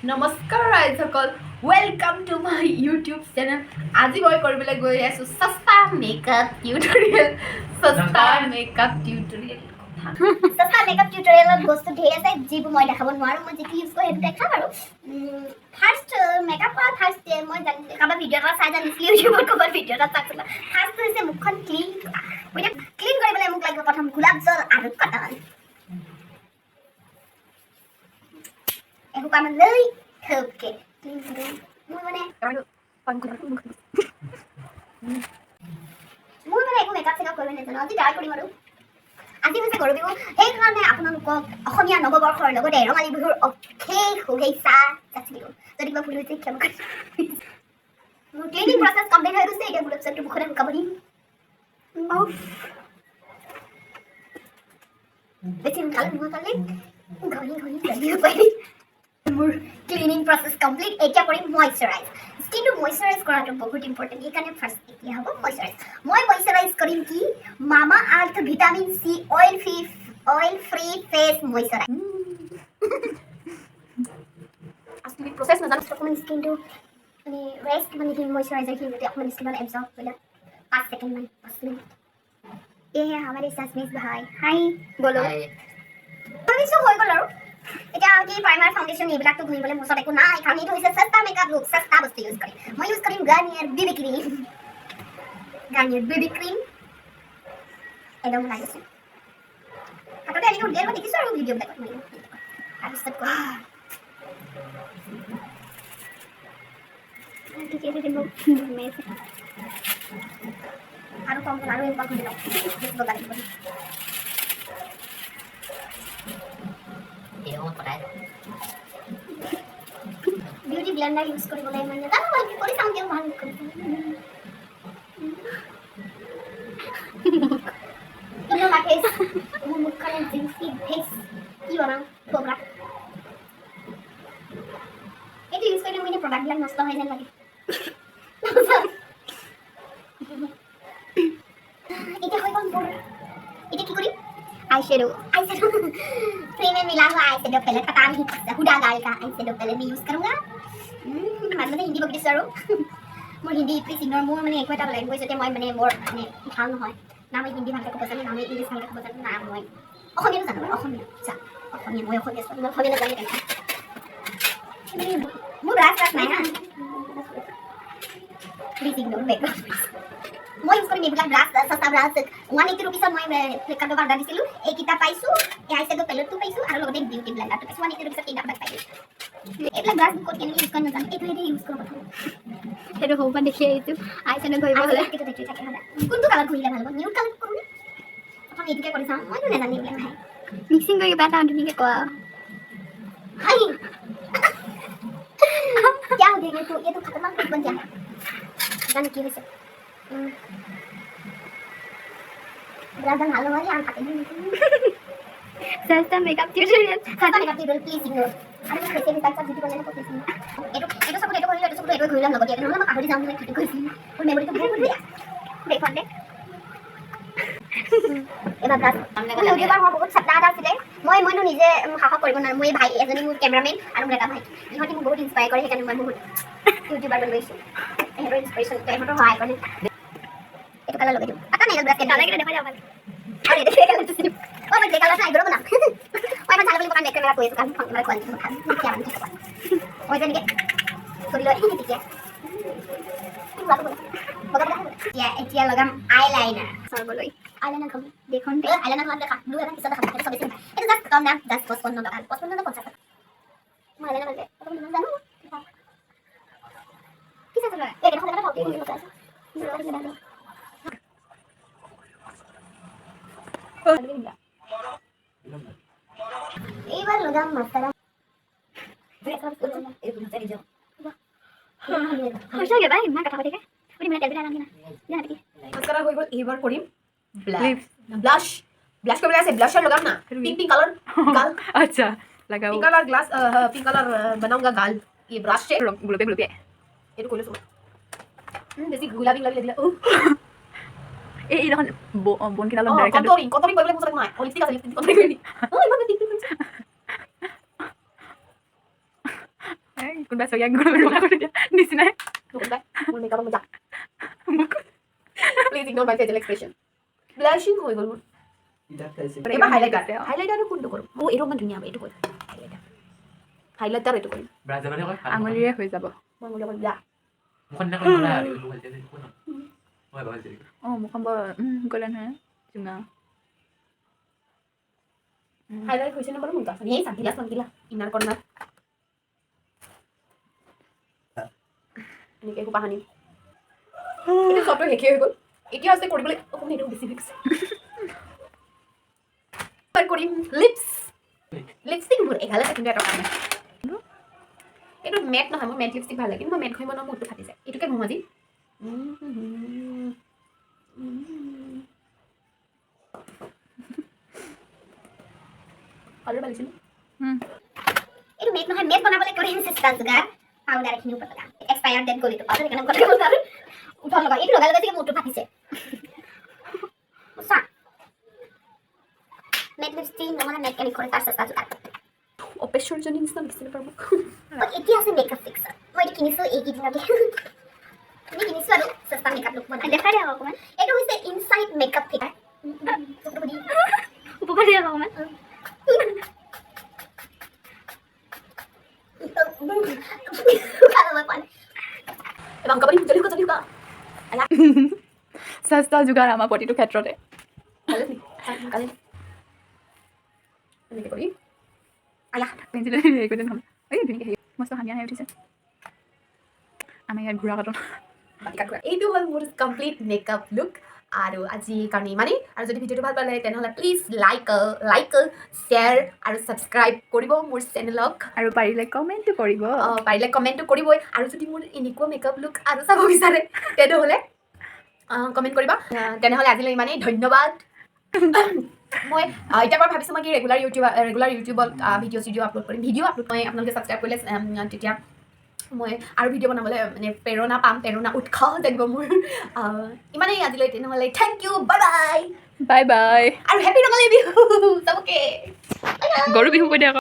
নমস্কাৰ ৰাইজসকল welcome to my YouTube channel আজি মই কৰিবলৈ গৈ আছোঁ সস্তা মেকআপ টিউটৰিয়েল সস্তা মেকআপ টিউটৰিয়েল সস্তা মেকআপ টিউটৰিয়েলত বস্তু ঢেৰ আছে যিবোৰ মই দেখাব নোৱাৰোঁ মই যিটো ইউজ কৰোঁ সেইটো দেখাম আৰু ফাৰ্ষ্ট মেকআপ কৰা ফাৰ্ষ্ট মই কাৰোবাৰ ভিডিঅ' এটা চাই জানিছিলোঁ ইউটিউবত ক'ৰবাৰ ভিডিঅ' এটা চাইছিলোঁ ফাৰ্ষ্ট হৈছে মুখখন ক্লিন কৰা ক্লিন কৰিবলৈ মোক লাগিব প্ৰথম গোলাপ জল আৰু কটন এসোপা মান লৈ থপকে ক্লিন কৰোঁ মোৰ মানে একো মেকআপ চেকআপ কৰিব নাজানো আজি ট্ৰাই কৰিম আৰু আজি হৈছে গৰু বিহু সেইকাৰণে আপোনালোকক অসমীয়া নৱবৰ্ষৰ লগতে ৰঙালী বিহুৰ অশেষ শুভেচ্ছা যাচিলোঁ যদি কিবা ভুল হৈছে ক্ষমা কৰিছোঁ মোৰ ক্লিনিং প্ৰচেছ কমপ্লিট হৈ গৈছে এতিয়া গোলাপ জলটো মুখতে শুকাব দিম বেছি সোনকালে নোহোৱাকালে ঘঁহি ঘঁহি পাৰি মোৰ ক্লিনিং প্ৰচেছ কমপ্লিট এতিয়া কৰিম মইশ্চাৰাইজ স্কিনটো মইশ্চাৰাইজ কৰাটো বহুত ইম্পৰ্টেণ্ট সেইকাৰণে ফাৰ্ষ্ট এতিয়া হ'ব মইশ্চাৰাইজ মই মইশ্চাৰাইজ কৰিম কি Mamaearth vitamin C oil free face moisturise আচলি প্ৰচেছ নাজানো অকণমান স্কিনটো মানে ৰেষ্ট মানে দিম মইশ্চাৰাইজাৰখিনি যাতে অকণমান স্কিনত এবজৰ্ব কৰিলে 5 ছেকেণ্ড মান 5 মিনিট ये है हमारे ससमेस भाई हाय बोलो ভাবিছোঁ হৈ গ'ল আৰু এতিয়া কি প্ৰাইমাৰ ফাউণ্ডেশ্যন এইবিলাকতো ঘূৰিবলৈ মোৰ ওচৰত একো নাই কাৰণ এইটো হৈছে সস্তা মেকআপ লুক সস্তা বস্তু ইউজ কৰিম মই ইউজ কৰিম গাৰ্নিয়াৰ বেবি ক্ৰীম একদম লাগিছোঁ হাততে এনেকৈ উলিয়াই মই দেখিছোঁ আৰু ভিডিঅ'বিলাকত মই তাৰপিছত আৰু কম আৰু এনেকুৱা ঘূৰি লওঁ বগা লাগিব বিউটি ব্লেন্ডাৰ ইউজ কৰিবলৈ মানে জানো মই কৰি চাওঁ কিয় ভাল কৰিছোঁ কিন্তু লাগে মোৰ মুখখনে জিন্সি ফেচ কি বনাওঁ থোবৰা এইটো ইউজ কৰিলে মোৰ এনে প্ৰডাক্টবিলাক নষ্ট হৈ যেন লাগে এতিয়া হৈ গ'ল মোৰ এতিয়া কি কৰিম आईशेडो फ्री में मिला हुआ आईशेडो पैलेट पता नहीं हुडा गाल का आईशेडो पैलेट मैं यूज करूंगा মানে হিন্দী বকি দিছোঁ আৰু মোৰ হিন্দী ইপ্ৰি চিনৰ মোৰ মানে একো এটা লেংগুৱেজতে মই মানে বৰ মানে ভাল নহয় না মই হিন্দী ভালকৈ ক'ব জানো না মই ইংলিছ ভালকৈ ক'ব জানো না মই অসমীয়াটো জানো মই অসমীয়া মই অসমীয়া ছোৱালী মই অসমীয়া নাজানো কেনেকৈ মোৰ ব্ৰাছ নাই হা প্লিজ ইগনোৰ বেকগ্ৰাউণ্ড মই ইউজ কৰিম এইবিলাক ব্ৰাছ সস্তা ব্ৰাছ 180 रुपीसত মই ফ্লিপকাৰ্টৰ পৰা অৰ্ডাৰ দিছিলোঁ এইকেইটা পাইছোঁ এই আইশ্বেডো পেলেটটো পাইছোঁ আৰু লগতে বিউটি ব্লেণ্ডাৰটো পাইছোঁ 180 रुपीसত তিনিটা প্ৰডাক্ট পাইছোঁ এইবিলাক ব্ৰাছ ক'ত কেনেকৈ ইউজ কৰি নাজানো এইটোৱেদি ইউজ কৰোঁ প্ৰথম সেইটো সৰু পৰা দেখি আহিছোঁ আইশ্বেডো ঘঁহিব হ'লে থাকে সদায় কোনটো কালাৰ ঘঁহিলে ভাল হ'ব নিউড কালাৰ কৰোঁ নে প্ৰথম এইটোকে কৰি চাওঁ মইতো নাজানো এইবিলাক ভাই মিক্সিং কৰি কিবা এটা ধুনীয়াকৈ কোৱা हाय क्या हो गया ये तो खतरनाक कुछ बन गया है जाने की वजह से ब्राज़र हाल हो गया आंखा नहीं सस्ता मेकअप ट्यूटोरियल प्लीज इग्नोर अरे मैं कैसे भी पैसा वीडियो बनाने को प्लीज ये तो सब घुरिलाम लगत यार मैं आहुरी जाम मैं কৈছি और मेमोरी तो बहुत दिया देखो दे এবাৰ ব্ৰাছ ইউটিউবাৰ মই বহুত ছাত্ৰা এটা আছিলে মইনো নিজে সাহস কৰিব নোৱাৰোঁ মোৰ ভাই এজনী মোৰ কেমেৰামেন আৰু মোৰ এটা ভাই ইহঁতে মোক বহুত ইনস্পায়াৰ কৰে সেইকাৰণে মই বহুত ইউটিউবাৰ বনাইছোঁ সিহঁতৰ ইনস্পিৰেশ্যন সিহঁতৰ সহায় কৰে এইটো কালাৰ লগাই দিওঁ এটা নাই ব্ৰাছ কেইটা লাগে দেখা যাব আৰু এইটো কালাৰটো চিনি মই যে কালাৰ চাই গ'লো বনাম মই মানে চালে বুলি কাৰণ কেমেৰা কৈ আছোঁ কাৰণ ফোন কেমেৰা কোৱালিটি কথা কিয় মানে ঠিক মই যেনেকৈ কৰি লৈ তেতিয়া এতিয়া লগাম আইলাইনাৰ চাবলৈ আইলাইনাৰ খাম দেখোন আইলাইনাৰ খাম দেখা ব্লু এটা পিছত দেখাম সেইটো চবেই চিনি এইটো জাষ্ট কম দাম জাষ্ট 55 টকা 55 টকা 50 টকা মই আইলাইনাৰ লাগে জানো কি চাইছে লয় এই দেখোন এটা ভালকৈ কথা আছে এইবাৰ লগাম মাস্কাৰা সঁচাকৈ বাই ইমান কথা পাতিকে আপুনি মানে টেবলেট আনাম না মাস্কাৰা হৈ গ'ল এইবাৰ কৰিম ব্লাশ কৰিবলৈ আছে ব্লাশাৰ লগাম না পিঙ্ক कलर गाल अच्छा लगाओ pink colour glass pink colour बनाऊंगा गाल ये ब्रश से गुलाबी ये तो कोले सो बेसी गुलाबी दिला এই দেখোন বন কিনা লম ডাইৰেক্ট কটৰিং কৰিবলৈ মোৰ নাই লিপষ্টিক আছে লিপষ্টিক কটৰিং কৰি নি ইমান কোনোবা চকীয়া কোনোবা ৰঙা কৰি দিয়া নিচিনাই মোৰ মেকআপৰ মজা please ignore my facial expression blushing হৈ গ'ল মোৰ এবাৰ হাইলাইটাৰটো কোনটো কৰোঁ এইটো অকণমান ধুনীয়া হ'ব এইটো কৰিম হাইলাইটাৰ এইটো কৰিম আঙুলিৰে হৈ যাব মই মোৰ লগত যা মুখখন বৰ গ'লে নহয় চুঙা হাইলাইট হৈছে নে বাৰু মোক আছে এই চান্তিলা ইনাৰ কৰ্নাৰ এনেকৈ একো পাহানি এইটো চবটো শেষেই হৈ গ'ল এতিয়া আছে কৰিবলৈ অকণমান এইটো বেছি ফিক্স কৰিম লিপষ্টিক মোৰ এঘালে থাকিলে এটা কাৰণে এইটো মেট নহয় মোৰ মেট লিপষ্টিক ভাল লাগে কিন্তু মই মেট ঘঁহিব নোৱাৰোঁ মোৰটো ফাটি যায় এইটোকে ঘঁহো আজি কালাৰ ভাল লাগিছে এইটো মেক নহয় মেক বনাবলৈ কৰিম চেষ্টা যোগাৰ পাউডাৰ এখিনি ওপৰত লগা এক্সপায়াৰ ডেট গ'ল এইটো পাউডাৰ সেইকাৰণে কথা ক'ব নোৱাৰো উঠল লগা এইটো লগালে চাগে মোৰটো ফাটিছে চা মেক লিপষ্টিক নহ'লে মেক কেনেকৈ কৰে তাৰ চেষ্টা যোগাৰ অপেশ্বৰজনী নিচিনা দেখিছিলে বাৰু মোক এতিয়া আছে মেকআপ ফিক্সাৰ মই এইটো কিনিছোঁ এইকেইদিনতে আমি কিনিছোঁ আৰু চেষ্টা মেকআপ লুক বনাই দেখাই দিয়া অকণমান এইটো হৈছে ইনচাইড মেকআপ ফিক্সাৰ উপকাৰ দিয়া অকণমান চেষ্টা যোগাৰ আমাৰ প্ৰতিটো ক্ষেত্ৰতে এনেকৈ কৰি পেঞ্চিলে হেৰি কৰি নহ'ল এই ধুনীয়াকৈ হেৰি মস্ত হামিয়া আহি উঠিছে আমাৰ ইয়াত ঘূৰা কাটন এইটো হ'ল মোৰ কমপ্লিট মেকআপ লুক আৰু আজিৰ কাৰণে ইমানেই আৰু যদি ভিডিঅ'টো ভাল পালে তেনেহ'লে প্লিজ লাইক শ্বেয়াৰ আৰু ছাবস্ক্ৰাইব কৰিব মোৰ চেনেলক আৰু পাৰিলে কমেণ্টটো কৰিব পাৰিলে কমেণ্টটো কৰিবই আৰু যদি মোৰ এনেকুৱা মেকআপ লুক আৰু চাব বিচাৰে তেনেহ'লে কমেণ্ট কৰিবা তেনেহ'লে আজিলৈ ইমানেই ধন্যবাদ মই এতিয়া বাৰু ভাবিছোঁ মই কি ৰেগুলাৰ ইউটিউবত ভিডিঅ' আপলোড কৰিম মই আপোনালোকে ছাবস্ক্ৰাইব কৰিলে তেতিয়া মই আৰু ভিডিঅ' বনাবলৈ মানে প্ৰেৰণা পাম প্ৰেৰণা উৎসাহ জানিব মোৰ ইমানেই আজিলৈ তেনেহ'লে থেংক ইউ বাই বাই আৰু হেপী ৰঙালী বিহু চবকে গৰু বিহু কৈ দিয়া আকৌ